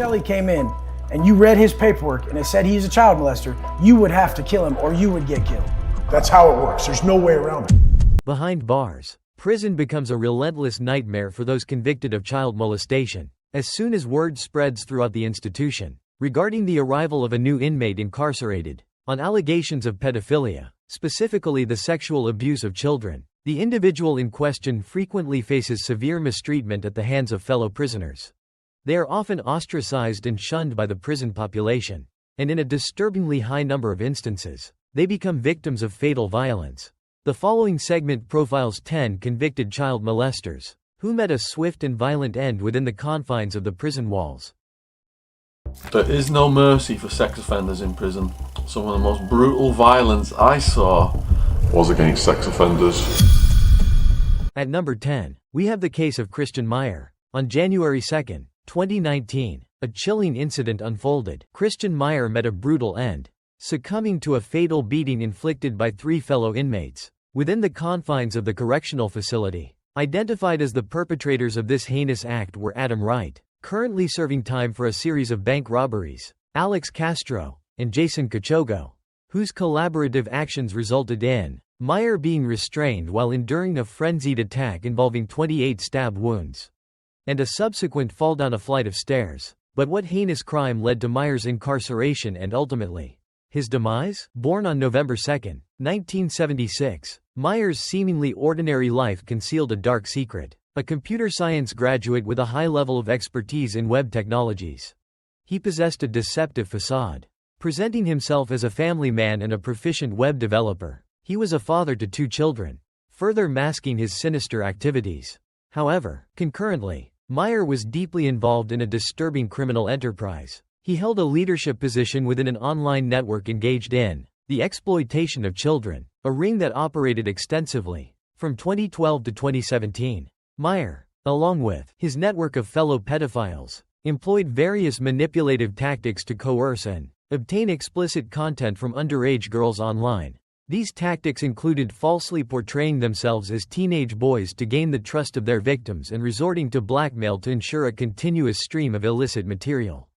Shelley came in and you read his paperwork and it said he's a child molester, you would have to kill him or you would get killed. That's how it works. There's no way around it. Behind bars, prison becomes a relentless nightmare for those convicted of child molestation. As soon as word spreads throughout the institution regarding the arrival of a new inmate incarcerated on allegations of pedophilia, specifically the sexual abuse of children, the individual in question frequently faces severe mistreatment at the hands of fellow prisoners. They are often ostracized and shunned by the prison population, and in a disturbingly high number of instances, they become victims of fatal violence. The following segment profiles 10 convicted child molesters who met a swift and violent end within the confines of the prison walls. There is no mercy for sex offenders in prison. Some of the most brutal violence I saw was against sex offenders. At number 10, we have the case of Christian Meyer. On January 2, 2019, a chilling incident unfolded. Christian Meyer met a brutal end, succumbing to a fatal beating inflicted by 3 fellow inmates within the confines of the correctional facility. Identified as the perpetrators of this heinous act were Adam Wright, currently serving time for a series of bank robberies, Alex Castro, and Jason Cachogo, whose collaborative actions resulted in Meyer being restrained while enduring a frenzied attack involving 28 stab wounds and a subsequent fall down a flight of stairs. But what heinous crime led to Meyer's incarceration and ultimately his demise? Born on November 2, 1976, Meyer's seemingly ordinary life concealed a dark secret. A computer science graduate with a high level of expertise in web technologies, he possessed a deceptive facade, presenting himself as a family man and a proficient web developer. He was a father to 2 children, further masking his sinister activities. However, concurrently, Meyer was deeply involved in a disturbing criminal enterprise. He held a leadership position within an online network engaged in the exploitation of children, a ring that operated extensively from 2012 to 2017. Meyer, along with his network of fellow pedophiles, employed various manipulative tactics to coerce and obtain explicit content from underage girls online. These tactics included falsely portraying themselves as teenage boys to gain the trust of their victims and resorting to blackmail to ensure a continuous stream of illicit material.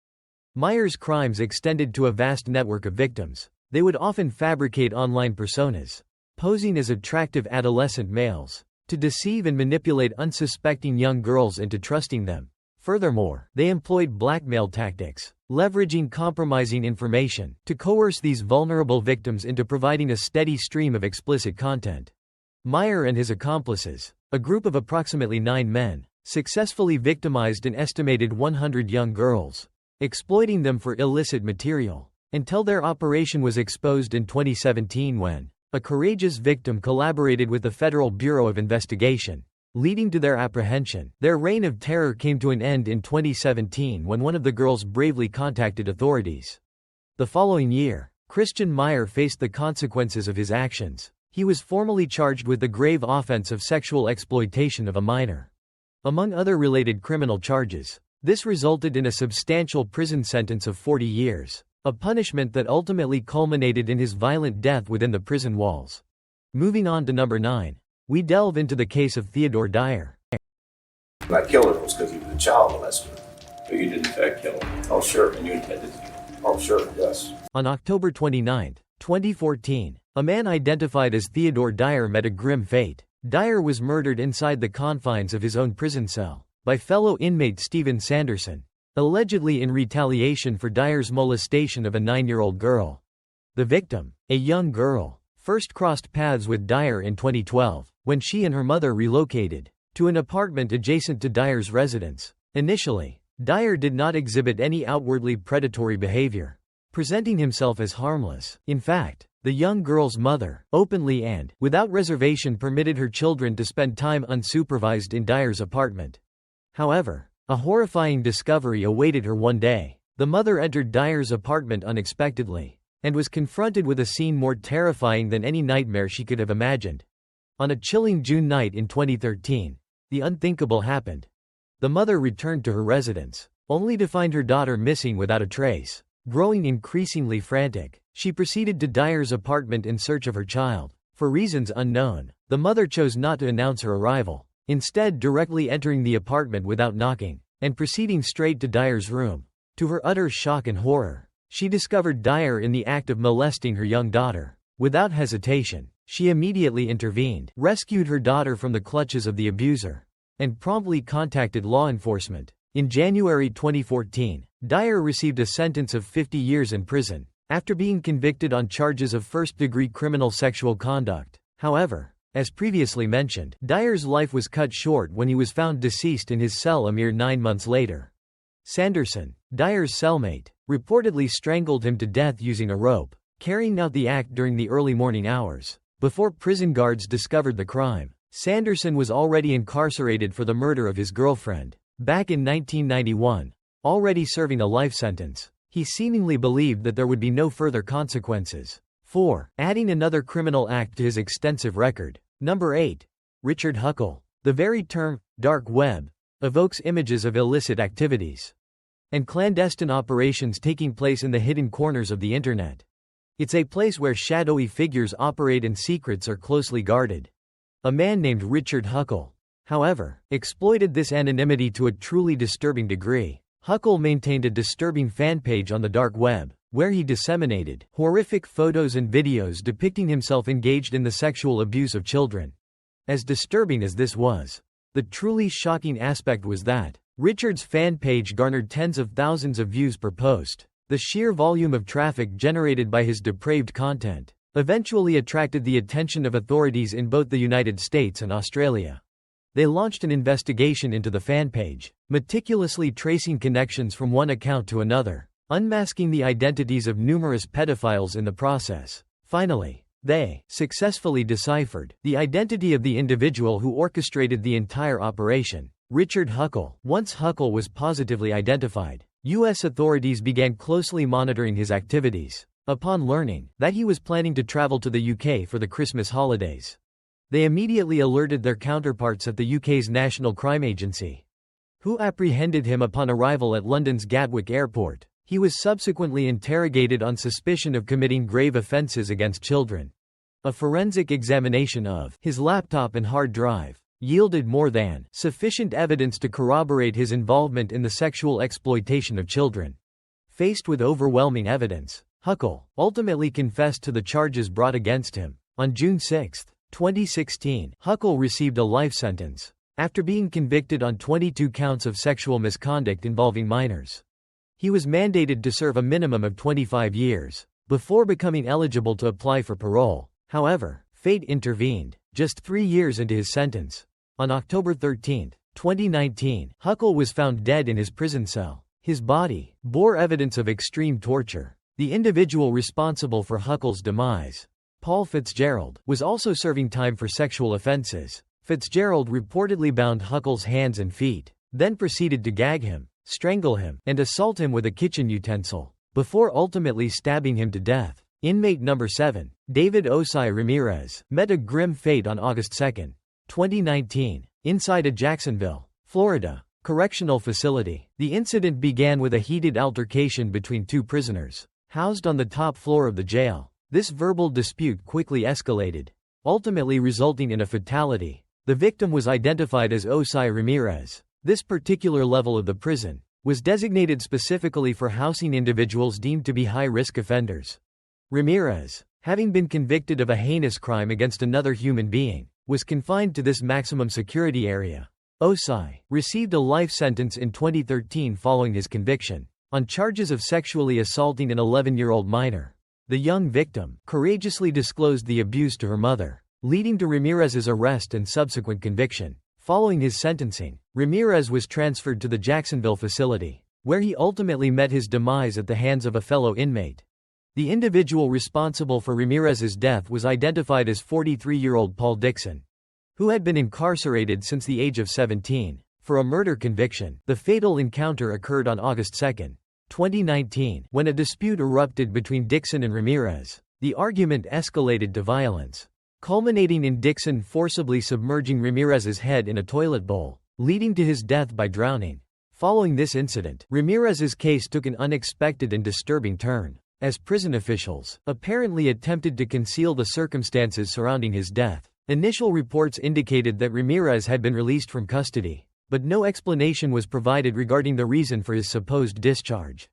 Meyer's crimes extended to a vast network of victims. They would often fabricate online personas, posing as attractive adolescent males, to deceive and manipulate unsuspecting young girls into trusting them. Furthermore, they employed blackmail tactics, leveraging compromising information to coerce these vulnerable victims into providing a steady stream of explicit content. Meyer and his accomplices, a group of approximately 9 men, successfully victimized an estimated 100 young girls, exploiting them for illicit material, until their operation was exposed in 2017 when a courageous victim collaborated with the Federal Bureau of Investigation, leading to their apprehension. Their reign of terror came to an end in 2017 when one of the girls bravely contacted authorities. The following year, Christian Meyer faced the consequences of his actions. He was formally charged with the grave offense of sexual exploitation of a minor. Among other related criminal charges, this resulted in a substantial prison sentence of 40 years, a punishment that ultimately culminated in his violent death within the prison walls. Moving on to number 9, we delve into the case of Theodore Dyer. I killed him was because he was a child molester. But you did in fact kill him. Oh sure, and you intended to. Oh sure, yes. On October 29, 2014, a man identified as Theodore Dyer met a grim fate. Dyer was murdered inside the confines of his own prison cell by fellow inmate Stephen Sanderson, allegedly in retaliation for Dyer's molestation of a 9-year-old girl. The victim, a young girl, first crossed paths with Dyer in 2012, when she and her mother relocated to an apartment adjacent to Dyer's residence. Initially, Dyer did not exhibit any outwardly predatory behavior, presenting himself as harmless. In fact, the young girl's mother, openly and without reservation, permitted her children to spend time unsupervised in Dyer's apartment. However, a horrifying discovery awaited her one day. The mother entered Dyer's apartment unexpectedly, and was confronted with a scene more terrifying than any nightmare she could have imagined. On a chilling June night in 2013, the unthinkable happened. The mother returned to her residence, only to find her daughter missing without a trace. Growing increasingly frantic, she proceeded to Dyer's apartment in search of her child. For reasons unknown, the mother chose not to announce her arrival, instead directly entering the apartment without knocking, and proceeding straight to Dyer's room. To her utter shock and horror, she discovered Dyer in the act of molesting her young daughter. Without hesitation, she immediately intervened, rescued her daughter from the clutches of the abuser, and promptly contacted law enforcement. In January 2014, Dyer received a sentence of 50 years in prison, after being convicted on charges of first-degree criminal sexual conduct. However, as previously mentioned, Dyer's life was cut short when he was found deceased in his cell a mere 9 months later. Sanderson, Dyer's cellmate, reportedly strangled him to death using a rope, carrying out the act during the early morning hours. Before prison guards discovered the crime, Sanderson was already incarcerated for the murder of his girlfriend. Back in 1991, already serving a life sentence, he seemingly believed that there would be no further consequences. 4. Adding another criminal act to his extensive record. Number 8. Richard Huckle. The very term, dark web, evokes images of illicit activities and clandestine operations taking place in the hidden corners of the internet. It's a place where shadowy figures operate and secrets are closely guarded. A man named Richard Huckle, however, exploited this anonymity to a truly disturbing degree. Huckle maintained a disturbing fan page on the dark web, where he disseminated horrific photos and videos depicting himself engaged in the sexual abuse of children. As disturbing as this was, the truly shocking aspect was that Richard's fan page garnered tens of thousands of views per post. The sheer volume of traffic generated by his depraved content eventually attracted the attention of authorities in both the United States and Australia. They launched an investigation into the fan page, meticulously tracing connections from one account to another, unmasking the identities of numerous pedophiles in the process. Finally, they successfully deciphered the identity of the individual who orchestrated the entire operation, Richard Huckle. Once Huckle was positively identified, U.S. authorities began closely monitoring his activities. Upon learning that he was planning to travel to the UK for the Christmas holidays, they immediately alerted their counterparts at the UK's National Crime Agency, who apprehended him upon arrival at London's Gatwick Airport. He was subsequently interrogated on suspicion of committing grave offences against children. A forensic examination of his laptop and hard drive yielded more than sufficient evidence to corroborate his involvement in the sexual exploitation of children. Faced with overwhelming evidence, Huckle ultimately confessed to the charges brought against him. On June 6, 2016, Huckle received a life sentence after being convicted on 22 counts of sexual misconduct involving minors. He was mandated to serve a minimum of 25 years before becoming eligible to apply for parole. However, fate intervened just 3 years into his sentence. On October 13, 2019, Huckle was found dead in his prison cell. His body bore evidence of extreme torture. The individual responsible for Huckle's demise, Paul Fitzgerald, was also serving time for sexual offenses. Fitzgerald reportedly bound Huckle's hands and feet, then proceeded to gag him, strangle him, and assault him with a kitchen utensil, before ultimately stabbing him to death. Inmate number 7, David Osai Ramirez, met a grim fate on August 2, 2019, inside a Jacksonville, Florida, correctional facility. The incident began with a heated altercation between two prisoners housed on the top floor of the jail. This verbal dispute quickly escalated, ultimately resulting in a fatality. The victim was identified as Osai Ramirez. This particular level of the prison was designated specifically for housing individuals deemed to be high-risk offenders. Ramirez, having been convicted of a heinous crime against another human being, was confined to this maximum security area. Osai received a life sentence in 2013 following his conviction on charges of sexually assaulting an 11-year-old minor. The young victim courageously disclosed the abuse to her mother, leading to Ramirez's arrest and subsequent conviction. Following his sentencing, Ramirez was transferred to the Jacksonville facility, where he ultimately met his demise at the hands of a fellow inmate. The individual responsible for Ramirez's death was identified as 43-year-old Paul Dixon, who had been incarcerated since the age of 17 for a murder conviction. The fatal encounter occurred on August 2, 2019, when a dispute erupted between Dixon and Ramirez. The argument escalated to violence, culminating in Dixon forcibly submerging Ramirez's head in a toilet bowl, leading to his death by drowning. Following this incident, Ramirez's case took an unexpected and disturbing turn, as prison officials apparently attempted to conceal the circumstances surrounding his death. Initial reports indicated that Ramirez had been released from custody, but no explanation was provided regarding the reason for his supposed discharge.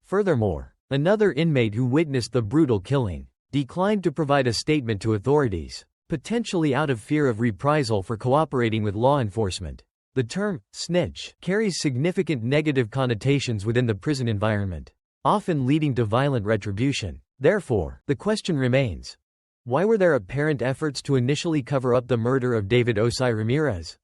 Furthermore, another inmate who witnessed the brutal killing declined to provide a statement to authorities, potentially out of fear of reprisal for cooperating with law enforcement. The term snitch carries significant negative connotations within the prison environment, often leading to violent retribution. Therefore, the question remains, why were there apparent efforts to initially cover up the murder of David Osai Ramirez?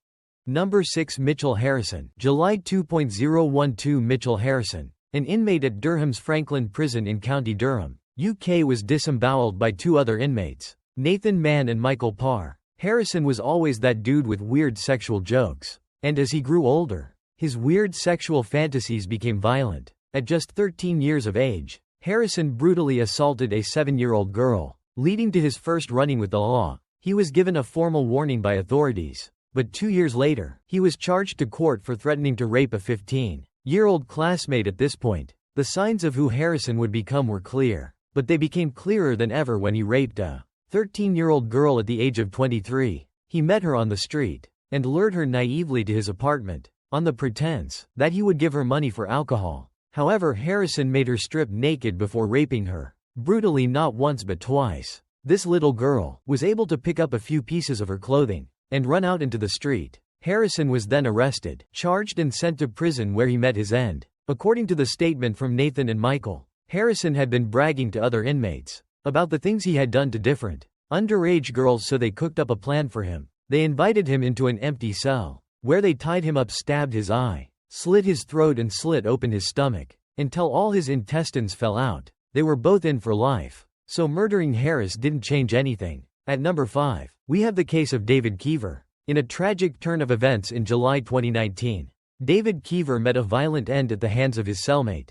Number 6 Mitchell Harrison, July 2012 Mitchell Harrison, an inmate at Durham's Franklin Prison in County Durham, UK was disemboweled by two other inmates, Nathan Mann and Michael Parr. Harrison was always that dude with weird sexual jokes, and as he grew older, his weird sexual fantasies became violent. At just 13 years of age, Harrison brutally assaulted a 7-year-old girl, leading to his first run-in with the law. He was given a formal warning by authorities, but 2 years later, he was charged to court for threatening to rape a 15-year-old classmate. At this point, the signs of who Harrison would become were clear, but they became clearer than ever when he raped a 13-year-old girl at the age of 23. He met her on the street and lured her naively to his apartment, on the pretense that he would give her money for alcohol. However, Harrison made her strip naked before raping her, brutally not once but twice. This little girl was able to pick up a few pieces of her clothing and run out into the street. Harrison was then arrested, charged and sent to prison where he met his end. According to the statement from Nathan and Michael, Harrison had been bragging to other inmates about the things he had done to different underage girls, so they cooked up a plan for him. They invited him into an empty cell, where they tied him up, stabbed his eye, slit his throat and slit open his stomach, until all his intestines fell out. They were both in for life, so murdering Harris didn't change anything. At number 5, we have the case of David Keever. In a tragic turn of events in July 2019, David Keever met a violent end at the hands of his cellmate,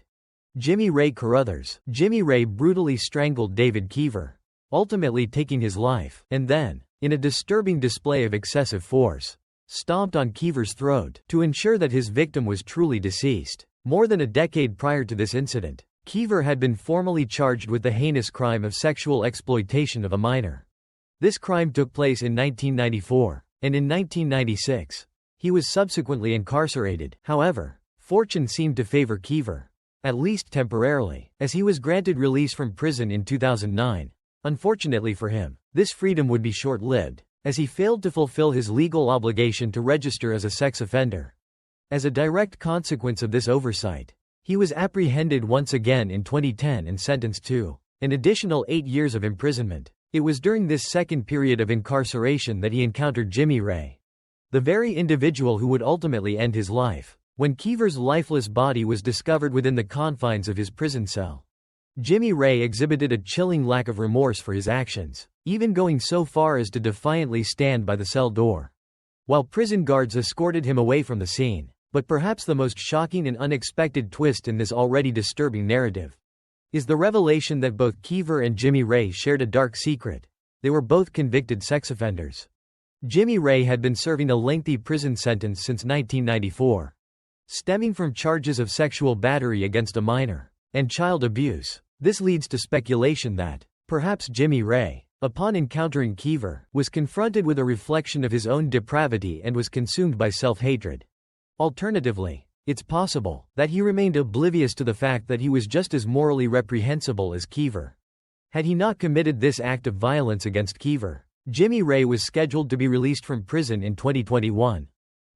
Jimmy Ray Carruthers. Jimmy Ray brutally strangled David Keever, ultimately taking his life, and then, in a disturbing display of excessive force, stomped on Keever's throat to ensure that his victim was truly deceased. More than a decade prior to this incident, Keever had been formally charged with the heinous crime of sexual exploitation of a minor. This crime took place in 1994, and in 1996, he was subsequently incarcerated. However, fortune seemed to favor Keever, at least temporarily, as he was granted release from prison in 2009. Unfortunately for him, this freedom would be short-lived, as he failed to fulfill his legal obligation to register as a sex offender. As a direct consequence of this oversight, he was apprehended once again in 2010 and sentenced to an additional 8 years of imprisonment. It was during this second period of incarceration that he encountered Jimmy Ray, the very individual who would ultimately end his life. When Keever's lifeless body was discovered within the confines of his prison cell, Jimmy Ray exhibited a chilling lack of remorse for his actions, even going so far as to defiantly stand by the cell door, while prison guards escorted him away from the scene. But perhaps the most shocking and unexpected twist in this already disturbing narrative is the revelation that both Keever and Jimmy Ray shared a dark secret. They were both convicted sex offenders. Jimmy Ray had been serving a lengthy prison sentence since 1994, stemming from charges of sexual battery against a minor and child abuse. This leads to speculation that perhaps Jimmy Ray, upon encountering Keever, was confronted with a reflection of his own depravity and was consumed by self-hatred. Alternatively, it's possible that he remained oblivious to the fact that he was just as morally reprehensible as Keever. Had he not committed this act of violence against Keever, Jimmy Ray was scheduled to be released from prison in 2021.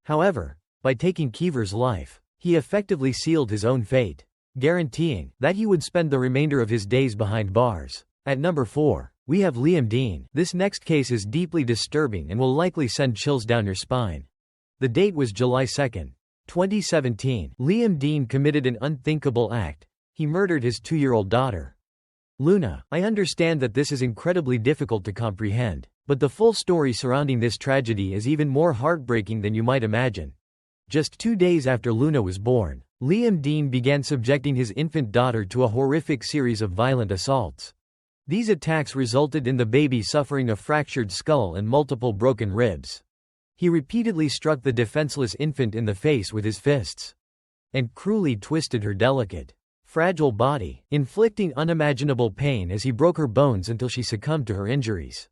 However, by taking Keever's life, he effectively sealed his own fate, guaranteeing that he would spend the remainder of his days behind bars. At number 4, we have Liam Dean. This next case is deeply disturbing and will likely send chills down your spine. The date was July 2, 2017. Liam Dean committed an unthinkable act. He murdered his 2-year-old daughter, Luna. I understand that this is incredibly difficult to comprehend, but the full story surrounding this tragedy is even more heartbreaking than you might imagine. Just 2 days after Luna was born, Liam Dean began subjecting his infant daughter to a horrific series of violent assaults. These attacks resulted in the baby suffering a fractured skull and multiple broken ribs. He repeatedly struck the defenseless infant in the face with his fists and cruelly twisted her delicate, fragile body, inflicting unimaginable pain as he broke her bones until she succumbed to her injuries.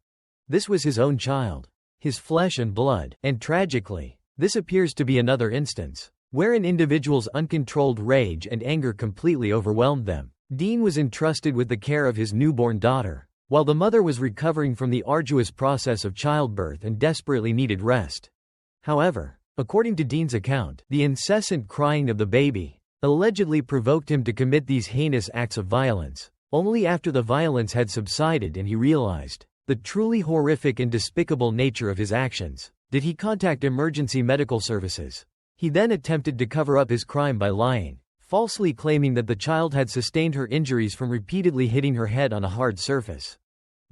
This was his own child, his flesh and blood, and tragically, This appears to be another instance where an individual's uncontrolled rage and anger completely overwhelmed them. Dean was entrusted with the care of his newborn daughter, while the mother was recovering from the arduous process of childbirth and desperately needed rest. However, according to Dean's account, the incessant crying of the baby allegedly provoked him to commit these heinous acts of violence. Only after the violence had subsided and he realized the truly horrific and despicable nature of his actions did he contact emergency medical services. He then attempted to cover up his crime by lying, falsely claiming that the child had sustained her injuries from repeatedly hitting her head on a hard surface.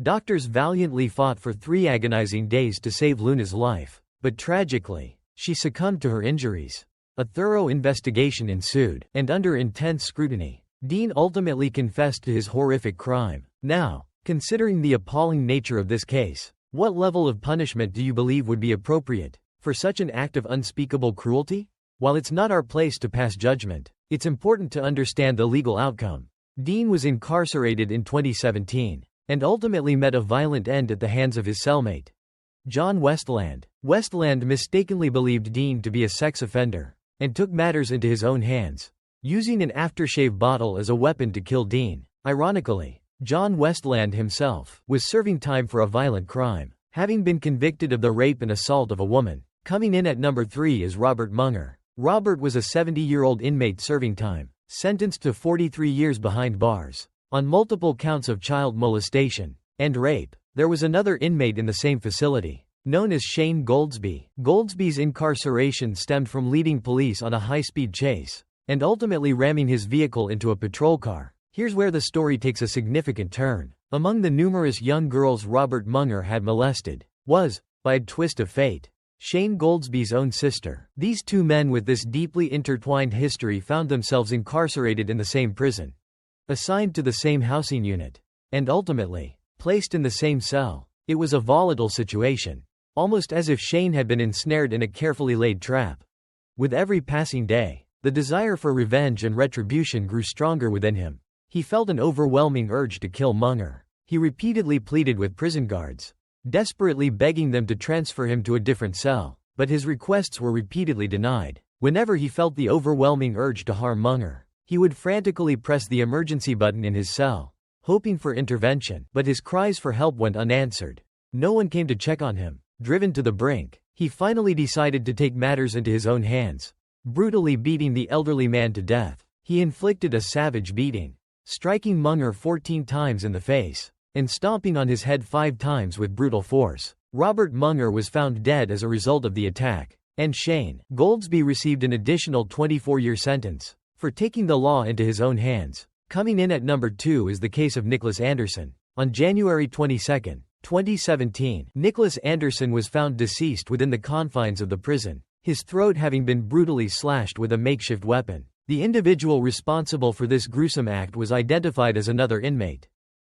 Doctors valiantly fought for 3 agonizing days to save Luna's life, but tragically, she succumbed to her injuries. A thorough investigation ensued, and under intense scrutiny, Dean ultimately confessed to his horrific crime. Now, considering the appalling nature of this case, what level of punishment do you believe would be appropriate for such an act of unspeakable cruelty? While it's not our place to pass judgment, it's important to understand the legal outcome. Dean was incarcerated in 2017, and ultimately met a violent end at the hands of his cellmate, John Westland. Westland mistakenly believed Dean to be a sex offender, and took matters into his own hands, using an aftershave bottle as a weapon to kill Dean. Ironically, John Westland himself was serving time for a violent crime, having been convicted of the rape and assault of a woman. Coming in at number 3 is Robert Munger. Robert was a 70-year-old inmate serving time, sentenced to 43 years behind bars, on multiple counts of child molestation and rape. There was another inmate in the same facility, known as Shane Goldsby. Goldsby's incarceration stemmed from leading police on a high-speed chase, and ultimately ramming his vehicle into a patrol car. Here's where the story takes a significant turn. Among the numerous young girls Robert Munger had molested was, by a twist of fate, Shane Goldsby's own sister. These 2 men with this deeply intertwined history found themselves incarcerated in the same prison, assigned to the same housing unit, and ultimately, placed in the same cell. It was a volatile situation, almost as if Shane had been ensnared in a carefully laid trap. With every passing day, the desire for revenge and retribution grew stronger within him. He felt an overwhelming urge to kill Munger. He repeatedly pleaded with prison guards, desperately begging them to transfer him to a different cell, but his requests were repeatedly denied. Whenever he felt the overwhelming urge to harm Munger, he would frantically press the emergency button in his cell, hoping for intervention, but his cries for help went unanswered. No one came to check on him. Driven to the brink, he finally decided to take matters into his own hands. Brutally beating the elderly man to death, he inflicted a savage beating, striking Munger 14 times in the face, and stomping on his head 5 times with brutal force. Robert Munger was found dead as a result of the attack, and Shane Goldsby received an additional 24-year sentence for taking the law into his own hands. Coming in at number 2 is the case of Nicholas Anderson. On January 22, 2017, Nicholas Anderson was found deceased within the confines of the prison, his throat having been brutally slashed with a makeshift weapon. The individual responsible for this gruesome act was identified as another inmate,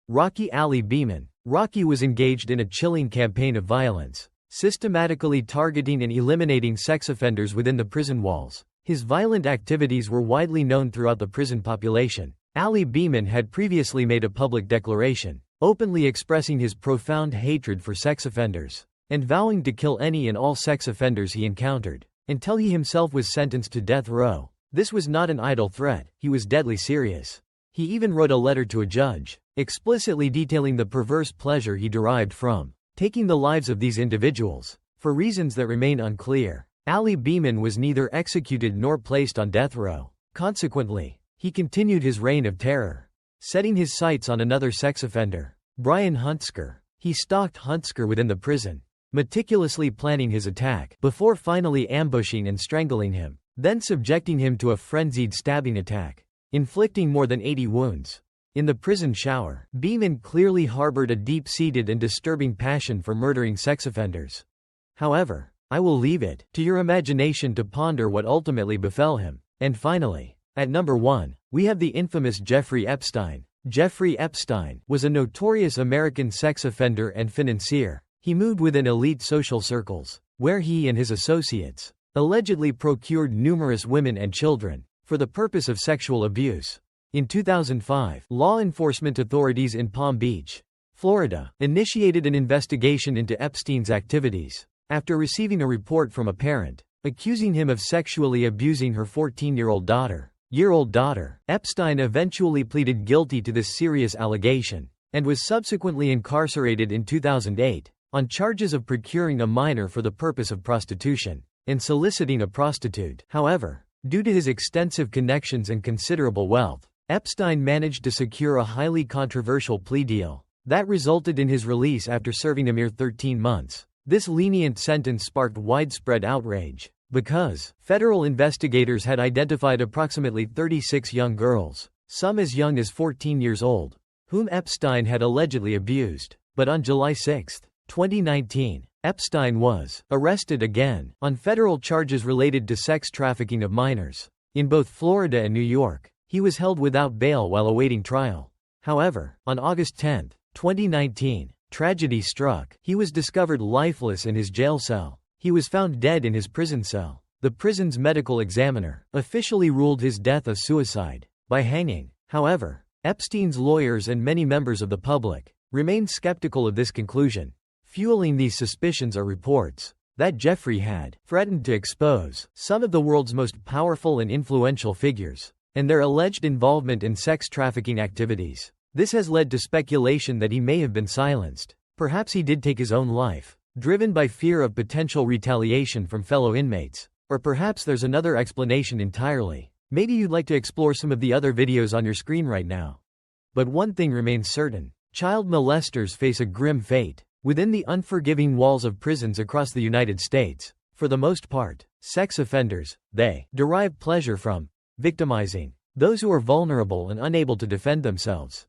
Rocky Ali Beeman. Rocky was engaged in a chilling campaign of violence, systematically targeting and eliminating sex offenders within the prison walls. His violent activities were widely known throughout the prison population. Ali Beeman had previously made a public declaration, openly expressing his profound hatred for sex offenders, and vowing to kill any and all sex offenders he encountered, until he himself was sentenced to death row. This was not an idle threat, he was deadly serious. He even wrote a letter to a judge, explicitly detailing the perverse pleasure he derived from taking the lives of these individuals. For reasons that remain unclear, Ali Beeman was neither executed nor placed on death row. Consequently, he continued his reign of terror, setting his sights on another sex offender, Brian Hunsker. He stalked Hunsker within the prison, meticulously planning his attack before finally ambushing and strangling him, then subjecting him to a frenzied stabbing attack, inflicting more than 80 wounds. In the prison shower, Beeman clearly harbored a deep-seated and disturbing passion for murdering sex offenders. However, I will leave it to your imagination to ponder what ultimately befell him. And finally, at number 1, we have the infamous Jeffrey Epstein. Jeffrey Epstein was a notorious American sex offender and financier. He moved within elite social circles, where he and his associates allegedly procured numerous women and children for the purpose of sexual abuse. In 2005, law enforcement authorities in Palm Beach, Florida, initiated an investigation into Epstein's activities after receiving a report from a parent accusing him of sexually abusing her 14-year-old daughter. Epstein eventually pleaded guilty to this serious allegation, and was subsequently incarcerated in 2008, on charges of procuring a minor for the purpose of prostitution, and soliciting a prostitute. However, due to his extensive connections and considerable wealth, Epstein managed to secure a highly controversial plea deal that resulted in his release after serving a mere 13 months. This lenient sentence sparked widespread outrage, because federal investigators had identified approximately 36 young girls, some as young as 14 years old, whom Epstein had allegedly abused. But on July 6, 2019, Epstein was arrested again on federal charges related to sex trafficking of minors. In both Florida and New York, he was held without bail while awaiting trial. However, on August 10, 2019, tragedy struck. He was discovered lifeless in his jail cell. He was found dead in his prison cell. The prison's medical examiner officially ruled his death a suicide by hanging. However, Epstein's lawyers and many members of the public remained skeptical of this conclusion. Fueling these suspicions are reports that Jeffrey had threatened to expose some of the world's most powerful and influential figures and their alleged involvement in sex trafficking activities. This has led to speculation that he may have been silenced. Perhaps he did take his own life, driven by fear of potential retaliation from fellow inmates. Or perhaps there's another explanation entirely. Maybe you'd like to explore some of the other videos on your screen right now. But one thing remains certain: child molesters face a grim fate within the unforgiving walls of prisons across the United States. For the most part, sex offenders, they derive pleasure from victimizing those who are vulnerable and unable to defend themselves.